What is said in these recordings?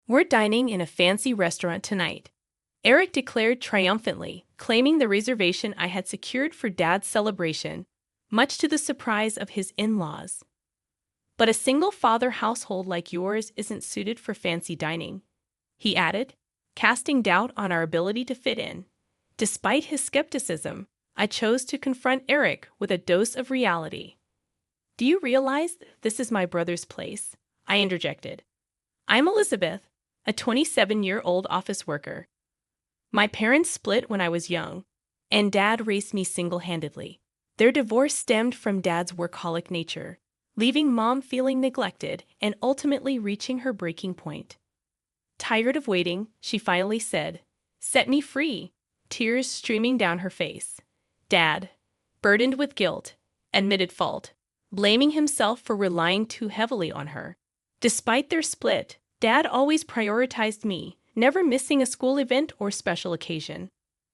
We're dining in a fancy restaurant tonight, Eric declared triumphantly, claiming the reservation I had secured for Dad's celebration, much to the surprise of his in-laws. But a single-father household like yours isn't suited for fancy dining, he added, casting doubt on our ability to fit in. Despite his skepticism, I chose to confront Eric with a dose of reality. Do you realize this is my brother's place? I interjected. I'm Elizabeth, a 27-year-old office worker. My parents split when I was young, and Dad raised me single-handedly. Their divorce stemmed from Dad's workaholic nature, leaving Mom feeling neglected and ultimately reaching her breaking point. Tired of waiting, she finally said, "Set me free," tears streaming down her face. Dad, burdened with guilt, admitted fault, blaming himself for relying too heavily on her. Despite their split, Dad always prioritized me, never missing a school event or special occasion.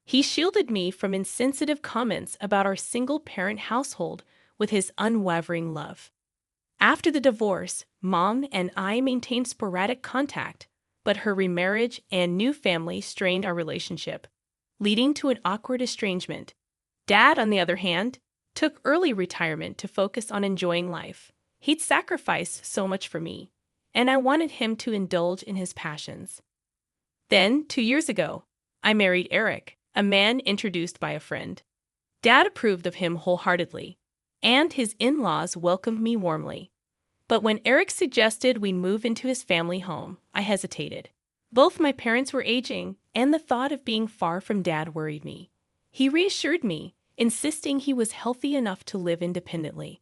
He shielded me from insensitive comments about our single-parent household with his unwavering love. After the divorce, Mom and I maintained sporadic contact, but her remarriage and new family strained our relationship, leading to an awkward estrangement. Dad, on the other hand, took early retirement to focus on enjoying life. He'd sacrificed so much for me, and I wanted him to indulge in his passions. Then, 2 years ago, I married Eric, a man introduced by a friend. Dad approved of him wholeheartedly, and his in-laws welcomed me warmly. But when Eric suggested we move into his family home, I hesitated. Both my parents were aging, and the thought of being far from Dad worried me. He reassured me, insisting he was healthy enough to live independently.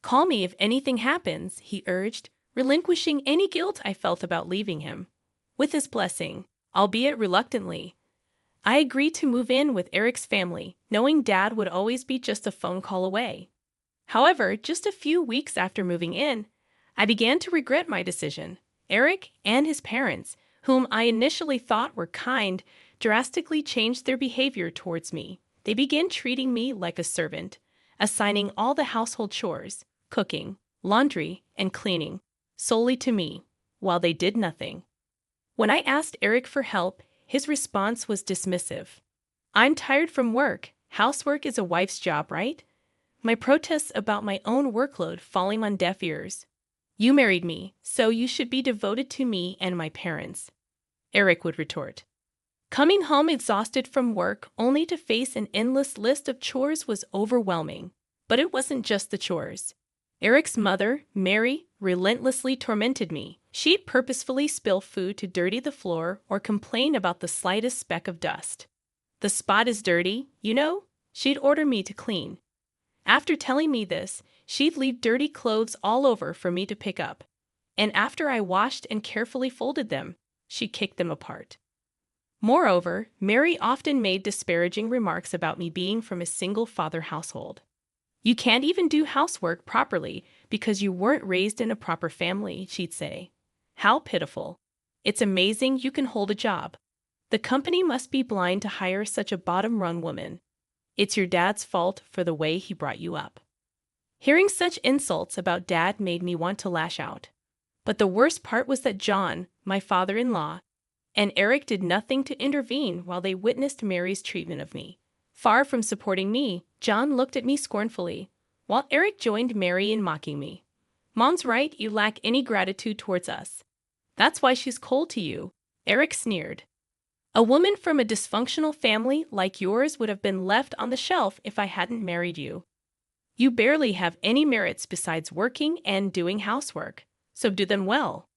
"Call me if anything happens," he urged, relinquishing any guilt I felt about leaving him. With his blessing, albeit reluctantly, I agreed to move in with Eric's family, knowing Dad would always be just a phone call away. However, just a few weeks after moving in, I began to regret my decision. Eric and his parents, whom I initially thought were kind, drastically changed their behavior towards me. They began treating me like a servant, assigning all the household chores, cooking, laundry, and cleaning, solely to me, while they did nothing. When I asked Eric for help, his response was dismissive. "I'm tired from work. Housework is a wife's job, right?" My protests about my own workload falling on deaf ears. "You married me, so you should be devoted to me and my parents," Eric would retort. Coming home exhausted from work only to face an endless list of chores was overwhelming. But it wasn't just the chores. Eric's mother, Mary, relentlessly tormented me. She'd purposefully spill food to dirty the floor or complain about the slightest speck of dust. "The spot is dirty, you know," she'd order me to clean. After telling me this, she'd leave dirty clothes all over for me to pick up. And after I washed and carefully folded them, she kicked them apart. Moreover, Mary often made disparaging remarks about me being from a single-father household. "You can't even do housework properly because you weren't raised in a proper family," she'd say. "How pitiful. It's amazing you can hold a job. The company must be blind to hire such a bottom-rung woman. It's your dad's fault for the way he brought you up." Hearing such insults about Dad made me want to lash out. But the worst part was that John, my father-in-law, and Eric did nothing to intervene while they witnessed Mary's treatment of me. Far from supporting me, John looked at me scornfully, while Eric joined Mary in mocking me. "Mom's right, you lack any gratitude towards us. That's why she's cold to you," Eric sneered. "A woman from a dysfunctional family like yours would have been left on the shelf if I hadn't married you. You barely have any merits besides working and doing housework, so do them well.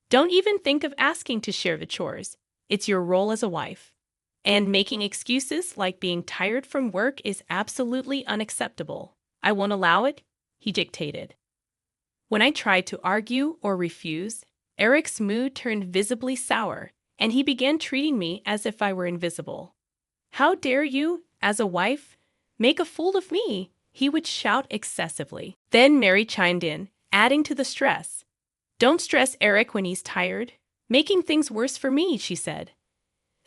Don't even think of asking to share the chores. It's your role as a wife. And making excuses like being tired from work is absolutely unacceptable. I won't allow it," he dictated. When I tried to argue or refuse, Eric's mood turned visibly sour, and he began treating me as if I were invisible. "How dare you, as a wife, make a fool of me?" he would shout excessively. Then Mary chimed in, adding to the stress. "Don't stress Eric when he's tired. Making things worse for me," she said.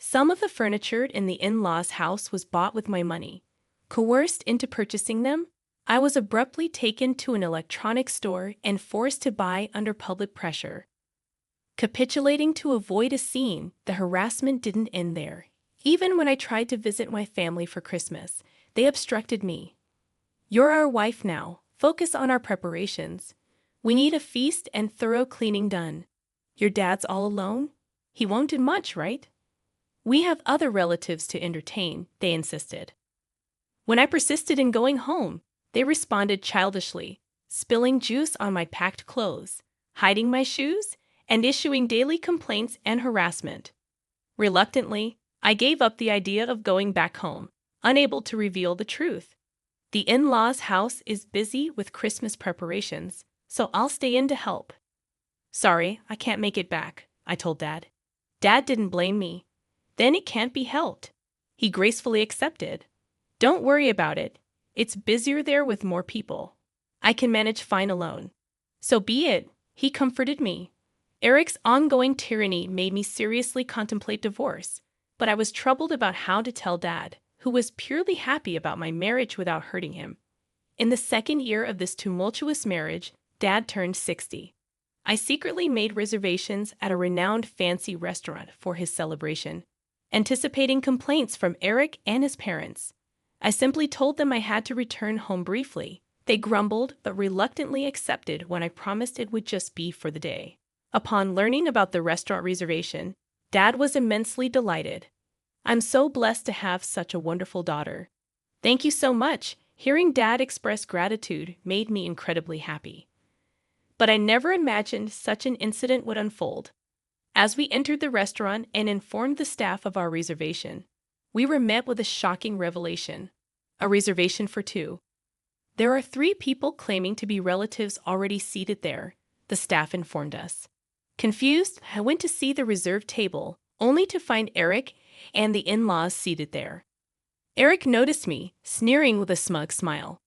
Some of the furniture in the in-laws' house was bought with my money. Coerced into purchasing them, I was abruptly taken to an electronics store and forced to buy under public pressure. Capitulating to avoid a scene, the harassment didn't end there. Even when I tried to visit my family for Christmas, they obstructed me. "You're our wife now. Focus on our preparations. We need a feast and thorough cleaning done. Your dad's all alone? He won't do much, right?" "We have other relatives to entertain," they insisted. When I persisted in going home, they responded childishly, spilling juice on my packed clothes, hiding my shoes, and issuing daily complaints and harassment. Reluctantly, I gave up the idea of going back home, unable to reveal the truth. "The in-laws' house is busy with Christmas preparations, so I'll stay in to help." "Sorry, I can't make it back," I told Dad. Dad didn't blame me. "Then it can't be helped." He gracefully accepted. "Don't worry about it. It's busier there with more people. I can manage fine alone." "So be it," he comforted me. Eric's ongoing tyranny made me seriously contemplate divorce, but I was troubled about how to tell Dad, who was purely happy about my marriage without hurting him. In the second year of this tumultuous marriage, Dad turned 60. I secretly made reservations at a renowned fancy restaurant for his celebration, anticipating complaints from Eric and his parents. I simply told them I had to return home briefly. They grumbled but reluctantly accepted when I promised it would just be for the day. Upon learning about the restaurant reservation, Dad was immensely delighted. "I'm so blessed to have such a wonderful daughter." "Thank you so much." Hearing Dad express gratitude made me incredibly happy. But I never imagined such an incident would unfold. As we entered the restaurant and informed the staff of our reservation, we were met with a shocking revelation: a reservation for two. "There are 3 people claiming to be relatives already seated there," the staff informed us. Confused, I went to see the reserved table, only to find Eric and the in-laws seated there. Eric noticed me, sneering with a smug smile.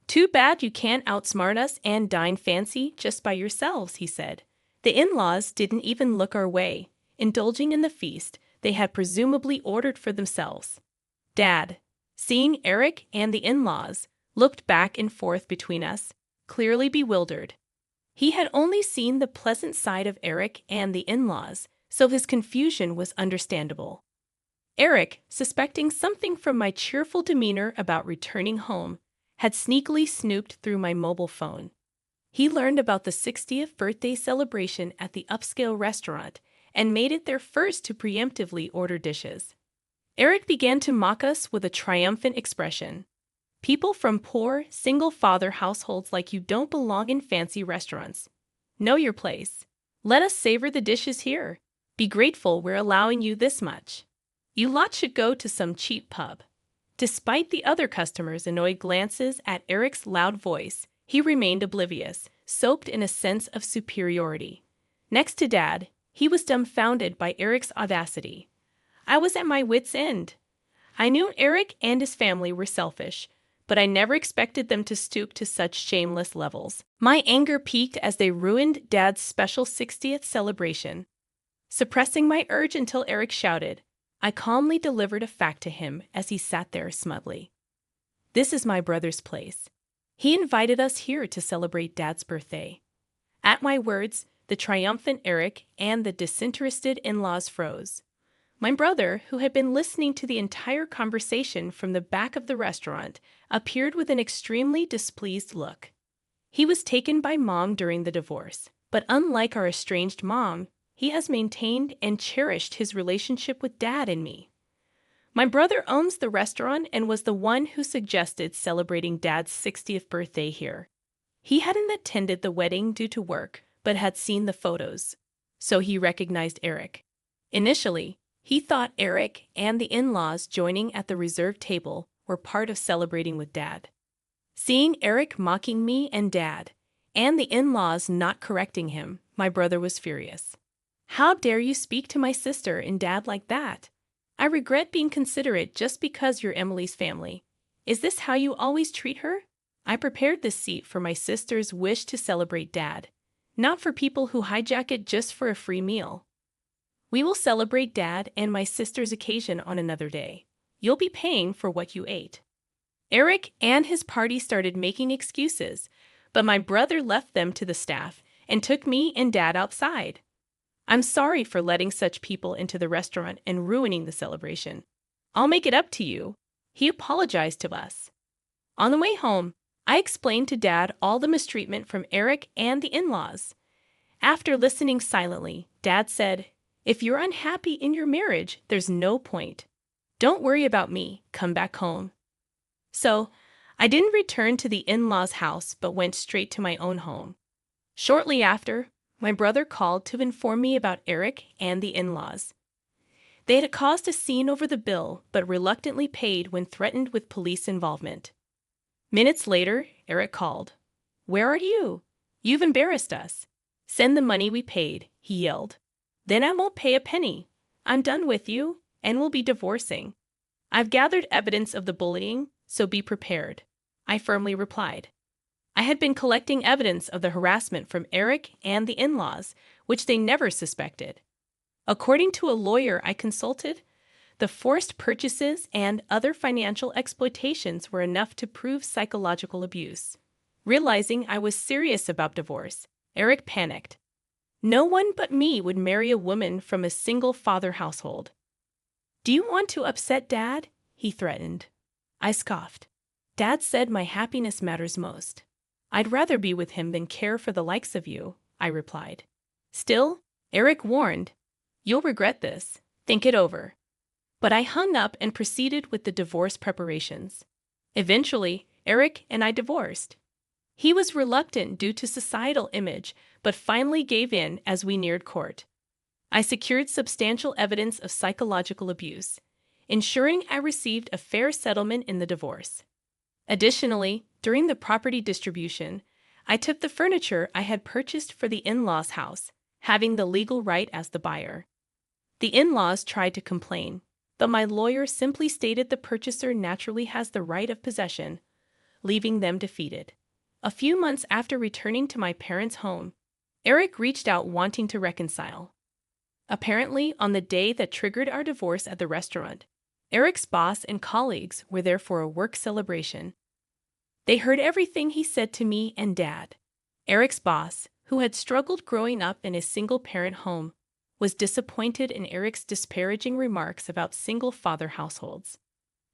"Too bad you can't outsmart us and dine fancy just by yourselves," he said. The in-laws didn't even look our way, indulging in the feast they had presumably ordered for themselves. Dad, seeing Eric and the in-laws, looked back and forth between us, clearly bewildered. He had only seen the pleasant side of Eric and the in-laws, so his confusion was understandable. Eric, suspecting something from my cheerful demeanor about returning home, had sneakily snooped through my mobile phone. He learned about the 60th birthday celebration at the upscale restaurant and made it their first to preemptively order dishes. Eric began to mock us with a triumphant expression. "People from poor, single-father households like you don't belong in fancy restaurants. Know your place. Let us savor the dishes here. Be grateful we're allowing you this much. You lot should go to some cheap pub." Despite the other customers' annoyed glances at Eric's loud voice, he remained oblivious, soaked in a sense of superiority. Next to Dad, he was dumbfounded by Eric's audacity. I was at my wits' end. I knew Eric and his family were selfish, but I never expected them to stoop to such shameless levels. My anger peaked as they ruined Dad's special 60th celebration. Suppressing my urge until Eric shouted, I calmly delivered a fact to him as he sat there smugly. "This is my brother's place. He invited us here to celebrate Dad's birthday." At my words, the triumphant Eric and the disinterested in-laws froze. My brother, who had been listening to the entire conversation from the back of the restaurant, appeared with an extremely displeased look. He was taken by Mom during the divorce, but unlike our estranged mom, he has maintained and cherished his relationship with Dad and me. My brother owns the restaurant and was the one who suggested celebrating Dad's 60th birthday here. He hadn't attended the wedding due to work, but had seen the photos, so he recognized Eric. Initially, he thought Eric and the in-laws joining at the reserved table were part of celebrating with Dad. Seeing Eric mocking me and Dad, and the in-laws not correcting him, my brother was furious. "How dare you speak to my sister and Dad like that? I regret being considerate just because you're Emily's family. Is this how you always treat her? I prepared this seat for my sister's wish to celebrate Dad, not for people who hijack it just for a free meal. We will celebrate Dad and my sister's occasion on another day. You'll be paying for what you ate." Eric and his party started making excuses, but my brother left them to the staff and took me and Dad outside. I'm sorry for letting such people into the restaurant and ruining the celebration. I'll make it up to you. He apologized to us. On the way home, I explained to Dad all the mistreatment from Eric and the in-laws. After listening silently, Dad said, "If you're unhappy in your marriage, there's no point. Don't worry about me. Come back home." So, I didn't return to the in-laws' house but went straight to my own home. Shortly after, my brother called to inform me about Eric and the in-laws. They had caused a scene over the bill but reluctantly paid when threatened with police involvement. Minutes later, Eric called. "Where are you? You've embarrassed us. Send the money we paid," he yelled. "Then I won't pay a penny. I'm done with you and will be divorcing. I've gathered evidence of the bullying, so be prepared," I firmly replied. I had been collecting evidence of the harassment from Eric and the in-laws, which they never suspected. According to a lawyer I consulted, the forced purchases and other financial exploitations were enough to prove psychological abuse. Realizing I was serious about divorce, Eric panicked. No one but me would marry a woman from a single-father household. "Do you want to upset Dad?" he threatened. I scoffed. "Dad said my happiness matters most. I'd rather be with him than care for the likes of you," I replied. Still, Eric warned, "You'll regret this. Think it over." But I hung up and proceeded with the divorce preparations. Eventually, Eric and I divorced. He was reluctant due to societal image, but finally gave in as we neared court. I secured substantial evidence of psychological abuse, ensuring I received a fair settlement in the divorce. Additionally, during the property distribution, I took the furniture I had purchased for the in-laws' house, having the legal right as the buyer. The in-laws tried to complain, but my lawyer simply stated the purchaser naturally has the right of possession, leaving them defeated. A few months after returning to my parents' home, Eric reached out wanting to reconcile. Apparently, on the day that triggered our divorce at the restaurant, Eric's boss and colleagues were there for a work celebration. They heard everything he said to me and Dad. Eric's boss, who had struggled growing up in a single-parent home, was disappointed in Eric's disparaging remarks about single-father households.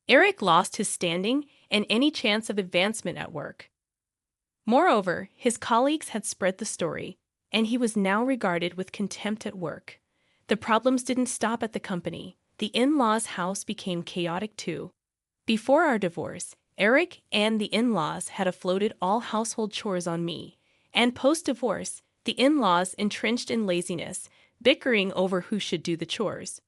Eric lost his standing and any chance of advancement at work. Moreover, his colleagues had spread the story, and he was now regarded with contempt at work. The problems didn't stop at the company. The in-laws' house became chaotic too. Before our divorce, Eric and the in-laws had offloaded all household chores on me, and post-divorce, the in-laws entrenched in laziness, bickering over who should do the chores.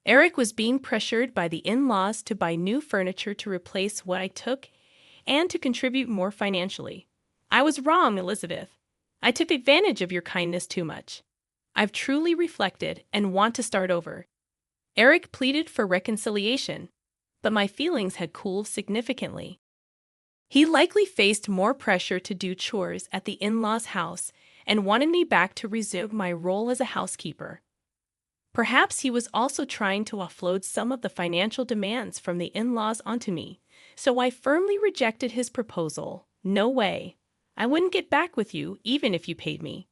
Eric was being pressured by the in-laws to buy new furniture to replace what I took and to contribute more financially. "I was wrong, Elizabeth. I took advantage of your kindness too much. I've truly reflected and want to start over." Eric pleaded for reconciliation, but my feelings had cooled significantly. He likely faced more pressure to do chores at the in-laws' house and wanted me back to resume my role as a housekeeper. Perhaps he was also trying to offload some of the financial demands from the in-laws onto me, so I firmly rejected his proposal. "No way. I wouldn't get back with you even if you paid me.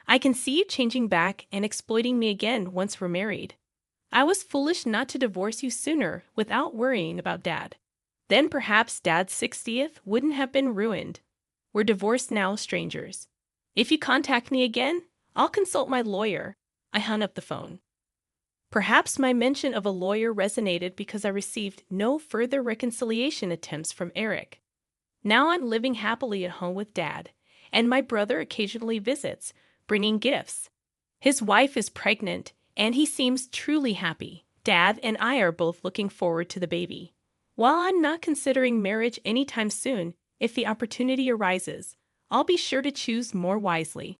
I can see you changing back and exploiting me again once we're married. I was foolish not to divorce you sooner without worrying about Dad. Then perhaps Dad's 60th wouldn't have been ruined. We're divorced now, strangers. If you contact me again, I'll consult my lawyer." I hung up the phone. Perhaps my mention of a lawyer resonated because I received no further reconciliation attempts from Eric. Now I'm living happily at home with Dad, and my brother occasionally visits, bringing gifts. His wife is pregnant, and he seems truly happy. Dad and I are both looking forward to the baby. While I'm not considering marriage anytime soon, if the opportunity arises, I'll be sure to choose more wisely.